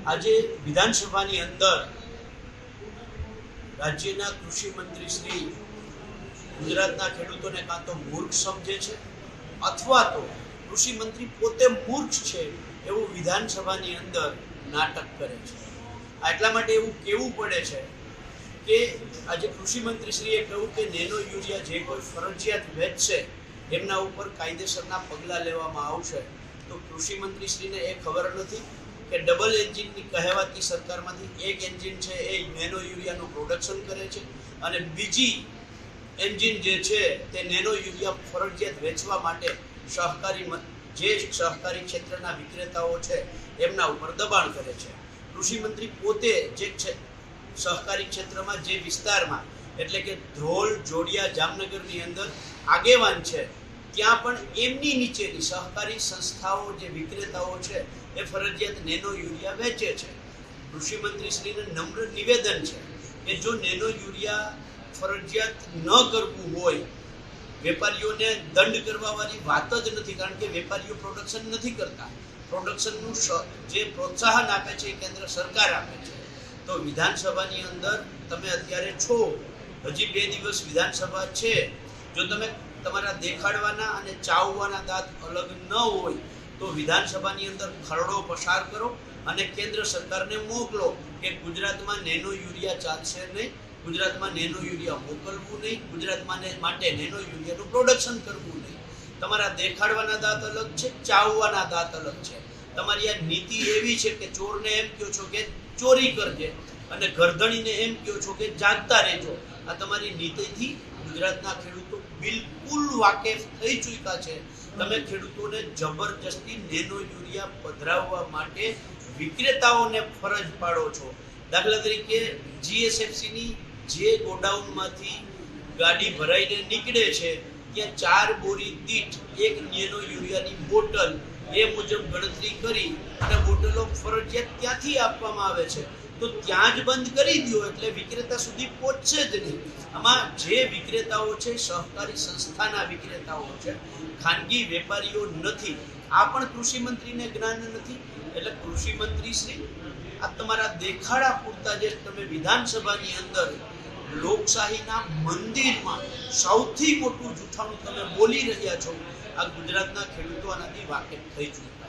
આજે વિધાનસભાની અંદર રાજ્યના કૃષિ મંત્રી શ્રી ગુજરાતના ખેડૂતોને કાં તો મૂર્ખ સમજે છે અથવા તો કૃષિ મંત્રી પોતે મૂર્ખ છે એવું વિધાનસભાની અંદર નાટક કરે છે। એટલા માટે એવું કહેવું પડે છે કે આજે કૃષિ મંત્રી શ્રીએ કહ્યું કે નેનો યુરિયા જે કોઈ ફરજિયાત વેચશે એમના ઉપર કાયદેસરના પગલાં લેવામાં આવશે। તો કૃષિ મંત્રી શ્રીને એ ખબર નથી કે ડબલ એન્જિનની કહેવાતી સરકારમાંથી એક એન્જિન છે એ નેનો યુરિયાનું પ્રોડક્શન કરે છે અને બીજી એન્જિન જે છે તે નેનો યુરિયા ફરજિયાત વેચવા માટે સહકારી ક્ષેત્રના વિક્રેતાઓ છે એમના ઉપર દબાણ કરે છે। કૃષિ મંત્રી પોતે જે સહકારી ક્ષેત્રમાં જે વિસ્તારમાં એટલે કે ધ્રોલ જોડિયા જામનગરની અંદર આગેવાન છે ત્યાં પણ એમની નીચેની સહકારી સંસ્થાઓ જે વિક્રેતાઓ છે એ ફરજિયાત નેનો યુરિયા વેચે છે। કૃષિ મંત્રી શ્રીને નમ્ર નિવેદન છે કે જો નેનો યુરિયા ફરજિયાત ન કરવું હોય, વેપારીઓને દંડ કરવા વાળી વાત જ નથી, કારણ કે વેપારીઓ પ્રોડક્શન નથી કરતા, પ્રોડક્શનનું જે પ્રોત્સાહન આપે છે એ કેન્દ્ર સરકાર આપે છે। તો વિધાનસભાની અંદર તમે અત્યારે છો, હજી 2 દિવસ વિધાનસભા છે, જો તમે તમારા દેખાડવાના અને ચાવવાના દાંત અલગ ન હોય તો વિધાનસભાની અંદર ખરડો પસાર કરો અને કેન્દ્ર સરકારને મોકલો કે ગુજરાતમાં નેનો યુરિયા ચાલશે નહીં, ગુજરાતમાં નેનો યુરિયા મોકલવું નહીં, ગુજરાતમાં માટે નેનો યુરિયાનું પ્રોડક્શન કરવું નહીં। તમારા દેખાડવાના દાંત અલગ છે, ચાવવાના દાંત અલગ છે। તમારી આ નીતિ એવી છે કે ચોરને એમ કહો છો કે ચોરી કરજે અને ગરદણીને એમ કહો છો કે જાગતા રહેજો। આ તમારી નીતિથી ગુજરાતના ખેડૂતો બિલકુલ વાકેફ થઈ ચૂક્યા છે। તમે ખેડૂતોને જબરજસ્તી નેનો યુરિયા પધરાવવા માટે વિક્રેતાઓને ફરજ પાડો છો। દાખલા તરીકે જીએસએફસીની જે ગોડાઉનમાંથી ગાડી ભરાઈને નીકળે છે ત્યાં 4 બોરી દીઠ એક નેનો યુરિયાની બોટલ એ મુજબ ગણતરી કરી અને બોટલો ફરજિયાત ત્યાંથી આપવામાં આવે છે, તો ત્યાં જ બંધ કરી દો એટલે વિક્રેતા સુધી પહોંચશે જ નહીં। આમાં જે વિક્રેતાઓ છે સહકારી સંસ્થાના વિક્રેતાઓ છે, ખાનગી વેપારીઓ નથી। આ પણ કૃષિ મંત્રીને જ્ઞાન નથી। એટલે કૃષિ મંત્રી શ્રી આ તમારા દેખાડા પૂરતા જે તમે વિધાનસભાની અંદર લોકશાહીના મંદિરમાં સૌથી મોટું જૂઠાણું તમે બોલી રહ્યા છો, આ ગુજરાતના ખેડૂતો આનાથી વાકેફ થઈ ચૂક્યા।